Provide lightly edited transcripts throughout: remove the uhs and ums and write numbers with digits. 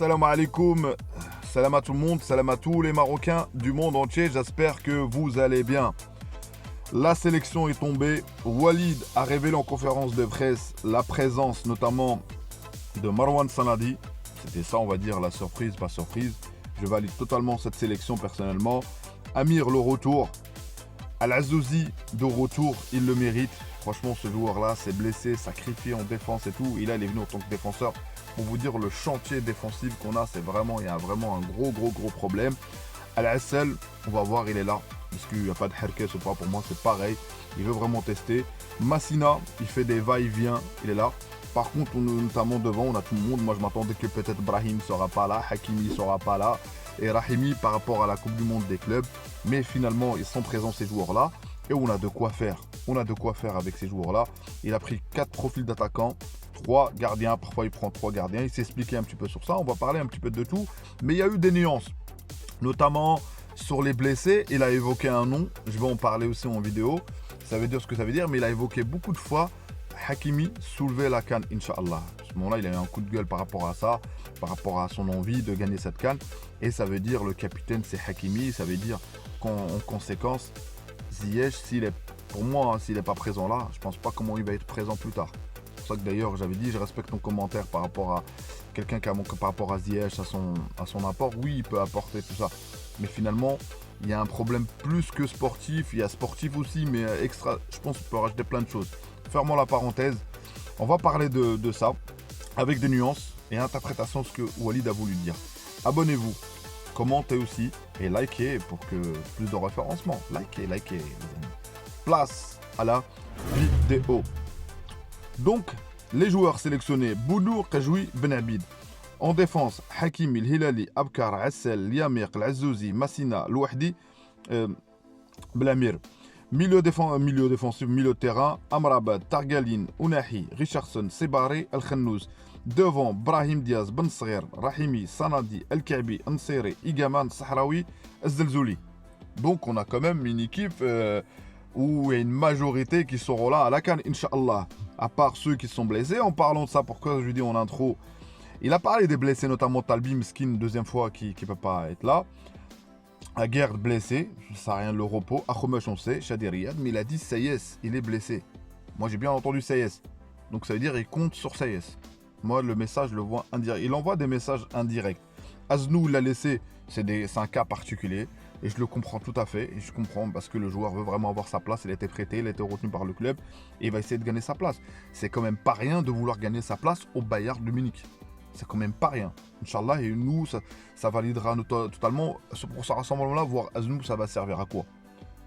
Salam alaikum, salam à tout le monde, salam à tous les Marocains du monde entier, j'espère que vous allez bien. La sélection est tombée, Walid a révélé en conférence de presse la présence notamment de Marwan Sanadi. C'était ça on va dire la surprise, pas surprise. Je valide totalement cette sélection personnellement. Amir le retour, Al-Azouzi de retour, il le mérite. Franchement ce joueur là s'est blessé, sacrifié en défense et tout, et là il est venu en tant que défenseur. Pour vous dire le chantier défensif qu'on a, c'est vraiment, il y a vraiment un gros problème. Al-Assel, on va voir, il est là. Parce qu'il n'y a pas de Herkes ou pas, pour moi c'est pareil. Il veut vraiment tester. Massina, il fait des va-et-vient, il est là. Par contre, notamment devant, on a tout le monde. Moi je m'attendais que peut-être Brahim ne sera pas là, Hakimi ne sera pas là. Et Rahimi par rapport à la Coupe du Monde des clubs. Mais finalement, ils sont présents ces joueurs-là. Et on a de quoi faire. On a de quoi faire avec ces joueurs-là. Il a pris 4 profils d'attaquants. 3 gardiens, parfois il prend 3 gardiens, il s'est expliqué un petit peu sur ça, on va parler un petit peu de tout, mais il y a eu des nuances, notamment sur les blessés, il a évoqué un nom, je vais en parler aussi en vidéo, ça veut dire ce que ça veut dire, mais il a évoqué beaucoup de fois Hakimi soulever la CAN, Inch'Allah. À ce moment-là, il a eu un coup de gueule par rapport à ça, par rapport à son envie de gagner cette CAN, et ça veut dire le capitaine c'est Hakimi, ça veut dire qu'en conséquence, Ziyech, pour moi, s'il n'est pas présent là, je pense pas comment il va être présent plus tard. C'est pour ça que d'ailleurs j'avais dit je respecte ton commentaire par rapport à quelqu'un qui a par rapport à Ziyech, à son apport. Oui, il peut apporter tout ça, mais finalement il y a un problème plus que sportif. Il y a sportif aussi, mais extra. Je pense qu'on peut rajouter plein de choses. Fermons la parenthèse. On va parler de ça avec des nuances et interprétations de ce que Walid a voulu dire. Abonnez-vous, commentez aussi et likez pour que plus de référencement. Likez les amis. Place à la vidéo. Donc, les joueurs sélectionnés, Boudou Kajoui Benabid. En défense, Hakimi, Hilali, Abkar, Assel, Liamir, Azouzi, Massina, Louahdi, Blamir. Milieu défensif, milieu de terrain, Amrabat, Targaline, Ounahi, Richardson, Sebari, El Khennouz. Devant, Brahim Diaz, Ben Sghir, Rahimi, Sanadi, El Kaabi, Anseri, Igaman, Sahraoui, Zelzouli. Donc, on a quand même une équipe où il y a une majorité qui seront là à la CAN, Inch'Allah. À part ceux qui sont blessés. En parlant de ça, pourquoi je lui dis en intro, il a parlé des blessés, notamment Talbi Miskin, deuxième fois qui ne peut pas être là. Aguerd blessé, ça n'a rien le repos. Akhoumesh on sait, Chadi Riyad, mais il a dit Sayes, il est blessé. Moi j'ai bien entendu Sayes. Donc ça veut dire il compte sur Sayes. Moi le message je le vois indirect. Il envoie des messages indirects. Aznou l'a laissé, c'est un cas particulier. Et je le comprends tout à fait. Et je comprends parce que le joueur veut vraiment avoir sa place. Il a été prêté, il a été retenu par le club. Et il va essayer de gagner sa place. C'est quand même pas rien de vouloir gagner sa place au Bayern de Munich. C'est quand même pas rien. Inch'Allah, et nous, ça validera totalement. Pour ce rassemblement-là, voir Aznou, ça va servir à quoi?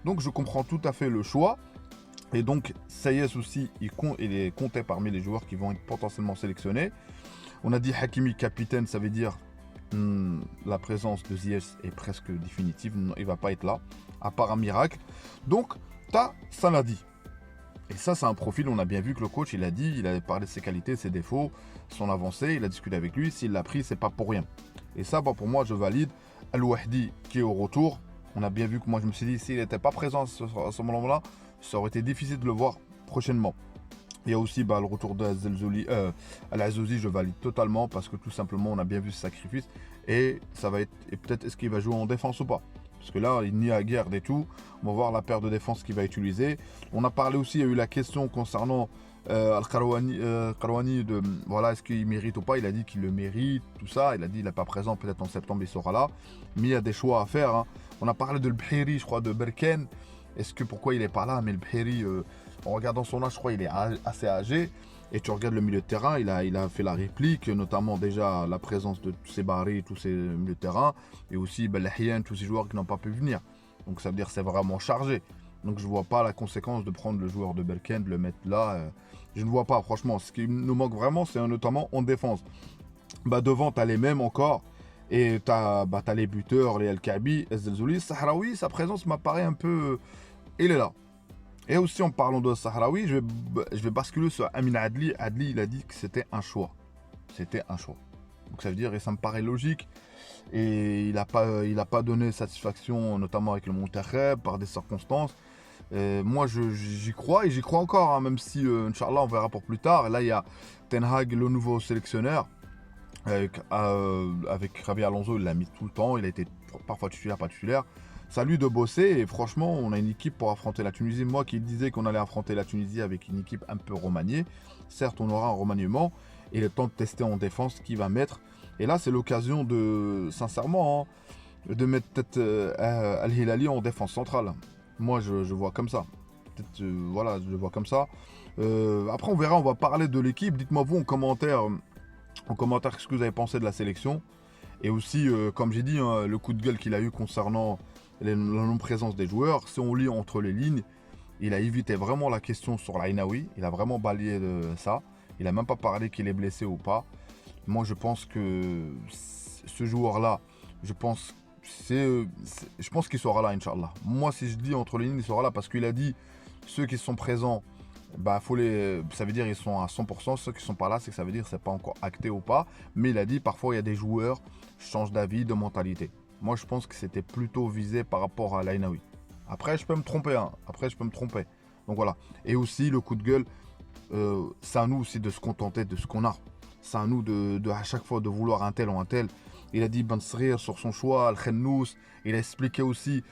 Donc je comprends tout à fait le choix. Et donc, Sayes aussi, il est compté parmi les joueurs qui vont être potentiellement sélectionnés. On a dit Hakimi capitaine, ça veut dire la présence de Ziyech est presque définitive, il va pas être là, à part un miracle. Donc, t'as Sanadi. Et ça, c'est un profil, on a bien vu que le coach, il a dit, il a parlé de ses qualités, ses défauts, son avancée, il a discuté avec lui, s'il l'a pris, c'est pas pour rien. Et ça, bah, pour moi, je valide. Al-Wahdi qui est au retour, on a bien vu que moi, je me suis dit, s'il n'était pas présent à ce moment-là, ça aurait été difficile de le voir prochainement. Il y a aussi le retour de Al-Azouzi, je valide totalement parce que tout simplement on a bien vu ce sacrifice et ça va être, et peut-être est-ce qu'il va jouer en défense ou pas, parce que là il n'y a guère et tout, on va voir la paire de défense qu'il va utiliser. On a parlé aussi, il y a eu la question concernant Al-Karouani, de voilà, est-ce qu'il mérite ou pas. Il a dit qu'il le mérite, tout ça, il a dit il n'est pas présent, peut-être en septembre il sera là, mais il y a des choix à faire, hein. On a parlé de L'Bhiri, je crois, de Berken. Est-ce que pourquoi il n'est pas là? Mais L'Bhiri, en regardant son âge, je crois qu'il est assez âgé. Et tu regardes le milieu de terrain, il a fait la réplique, notamment déjà la présence de Sebari, tous ces milieux de terrain, et aussi Lahien, tous ces joueurs qui n'ont pas pu venir. Donc ça veut dire que c'est vraiment chargé. Donc je ne vois pas la conséquence de prendre le joueur de Berken, de le mettre là. Je ne vois pas, franchement. Ce qui nous manque vraiment, c'est notamment en défense. Devant, tu as les mêmes encore. Et tu as les buteurs, les El Kaabi, Zelzouli. Sahraoui, sa présence m'apparaît un peu... il est là. Et aussi en parlant de Sahraoui, je vais basculer sur Amin Adli. Adli, il a dit que c'était un choix. C'était un choix. Donc ça veut dire, et ça me paraît logique. Et il n'a pas donné satisfaction, notamment avec le Monterrey, par des circonstances. Moi, j'y crois et j'y crois encore, hein, même si, Inch'Allah, on verra pour plus tard. Et là, il y a Ten Hag, le nouveau sélectionneur. Avec Xabi Alonso, il l'a mis tout le temps. Il a été parfois titulaire, pas titulaire. C'est à lui de bosser et franchement, on a une équipe pour affronter la Tunisie. Moi qui disais qu'on allait affronter la Tunisie avec une équipe un peu remaniée, certes, on aura un remaniement et le temps de tester en défense qui va mettre. Et là, c'est l'occasion de, sincèrement, hein, de mettre peut-être Al Hilali en défense centrale. Moi, je vois comme ça. Peut-être, voilà, je le vois comme ça. Après, on verra, on va parler de l'équipe. Dites-moi vous en commentaire ce que vous avez pensé de la sélection. Et aussi, comme j'ai dit, hein, le coup de gueule qu'il a eu concernant la non-présence des joueurs. Si on lit entre les lignes, il a évité vraiment la question sur l'Ainaoui. Il a vraiment balayé ça. Il n'a même pas parlé qu'il est blessé ou pas. Moi, je pense que ce joueur-là, je pense qu'il sera là, Inch'Allah. Moi, si je dis entre les lignes, il sera là parce qu'il a dit ceux qui sont présents, bah, ça veut dire qu'ils sont à 100%. Ceux qui ne sont pas là, c'est que ça veut dire que ce n'est pas encore acté ou pas. Mais il a dit parfois, il y a des joueurs qui changent d'avis, de mentalité. Moi, je pense que c'était plutôt visé par rapport à l'Ainaoui. Après, je peux me tromper. Hein. Donc voilà. Et aussi, le coup de gueule, c'est à nous aussi de se contenter de ce qu'on a. C'est à nous de à chaque fois de vouloir un tel ou un tel. Il a dit Ben Srir sur son choix, Al-Khennous. Il a expliqué aussi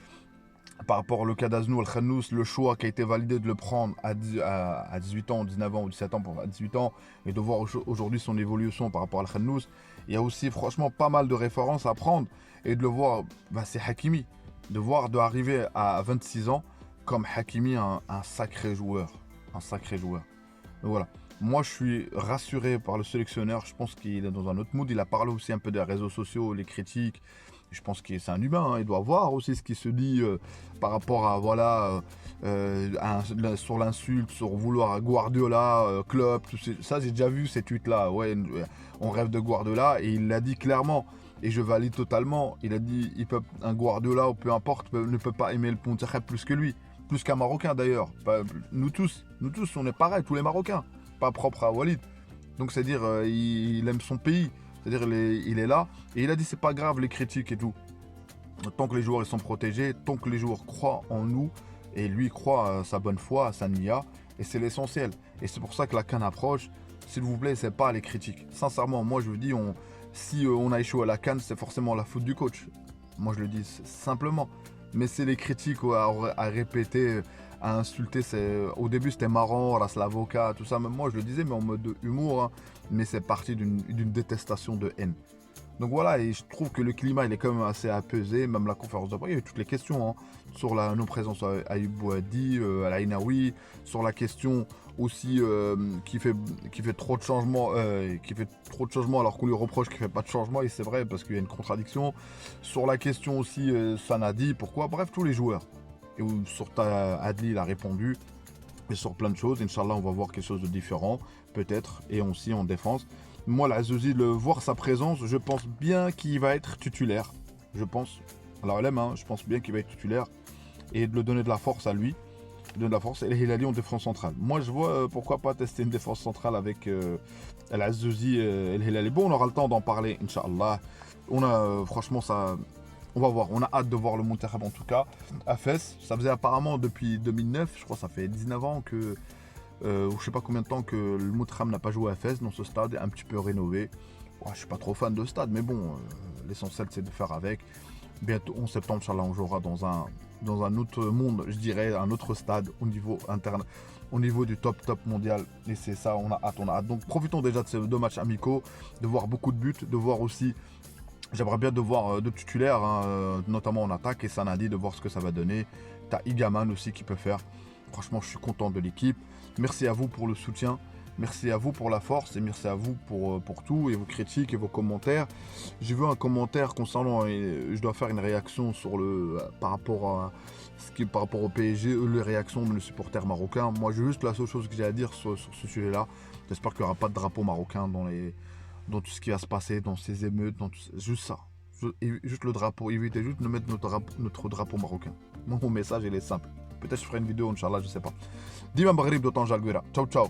par rapport au cas d'Aznou, Al-Khennous, le choix qui a été validé de le prendre à 18 ans, 19 ans ou 17 ans pour 18 ans et de voir aujourd'hui son évolution par rapport à Al-Khennous. Il y a aussi franchement pas mal de références à prendre et de le voir, c'est Hakimi. De voir d'arriver à 26 ans comme Hakimi, un sacré joueur. Un sacré joueur. Donc voilà. Moi, je suis rassuré par le sélectionneur. Je pense qu'il est dans un autre mood. Il a parlé aussi un peu des réseaux sociaux, les critiques. Je pense que c'est un humain. Hein. Il doit voir aussi ce qui se dit par rapport à, voilà, sur l'insulte, sur vouloir Guardiola, Klopp. Ça, j'ai déjà vu ces tweets-là. Ouais, on rêve de Guardiola. Et il l'a dit clairement. Et je valide totalement. Il a dit un Guardiola ou peu importe ne peut pas aimer le Pontareb plus que lui. Plus qu'un Marocain d'ailleurs. Nous tous, on est pareil, tous les Marocains. Pas propre à Walid. Donc c'est-à-dire il aime son pays. C'est-à-dire il est là. Et il a dit c'est pas grave les critiques et tout. Tant que les joueurs ils sont protégés, tant que les joueurs croient en nous, et lui croit à sa bonne foi, à sa nia, et c'est l'essentiel. Et c'est pour ça que la CAN approche. S'il vous plaît, c'est pas les critiques. Sincèrement, moi je vous dis, si on a échoué à la CAN, c'est forcément la faute du coach. Moi je le dis simplement. Mais c'est les critiques à répéter, à insulter. Au début c'était marrant, Ras l'avocat, tout ça. Même moi je le disais, mais en mode de humour. Hein. Mais c'est parti d'une détestation de haine. Donc voilà, et je trouve que le climat il est quand même assez apaisé. Même la conférence de presse, il y a eu toutes les questions hein, sur la non-présence à Ayoub Boadi, à la Inaoui, sur la question aussi qui fait trop de changements, alors qu'on lui reproche qu'il ne fait pas de changement, et c'est vrai parce qu'il y a une contradiction. Sur la question aussi Sanadi, pourquoi, bref, tous les joueurs. Et sur Adli, il a répondu. Et sur plein de choses, Inch'Allah, on va voir quelque chose de différent, peut-être, et aussi en défense. Moi, l'Azouzi, voir sa présence, je pense bien qu'il va être titulaire. Je pense. Alors, elle aime, hein, je pense bien qu'il va être titulaire. Et de le donner de la force à lui. De la force. Et El Hilali en défense centrale. Moi, je vois pourquoi pas tester une défense centrale avec l'Azouzi et El Hilali. Bon, on aura le temps d'en parler, Inch'Allah. Franchement, ça. On va voir, on a hâte de voir le Monterrey en tout cas à Fès. Ça faisait apparemment depuis 2009, je crois que ça fait 19 ans que, ou je sais pas combien de temps que le Monterrey n'a pas joué à Fès dans ce stade, un petit peu rénové. Ouais, je suis pas trop fan de stade, mais bon, l'essentiel c'est de faire avec. Bientôt en septembre, Inch'Allah, on jouera dans un autre monde, je dirais, un autre stade au niveau interne, au niveau du top mondial. Et c'est ça, on a hâte. Donc profitons déjà de ces 2 matchs amicaux, de voir beaucoup de buts, de voir aussi. J'aimerais bien de voir deux titulaires, hein, notamment en attaque, et Sanadi, de voir ce que ça va donner. T'as Igaman aussi qui peut faire. Franchement, je suis content de l'équipe. Merci à vous pour le soutien. Merci à vous pour la force et merci à vous pour tout et vos critiques et vos commentaires. J'ai vu un commentaire concernant, et je dois faire une réaction par rapport au PSG, les réactions de supporters marocains. Moi, juste la seule chose que j'ai à dire sur ce sujet-là. J'espère qu'il n'y aura pas de drapeau marocain dans tout ce qui va se passer, dans ces émeutes, juste ça. Juste le drapeau, évitez juste de mettre notre drapeau marocain. Mon message, il est simple. Peut-être que je ferai une vidéo, Inch'Allah, je sais pas. Dima Maghrib de Tanja Alguera. Ciao, ciao.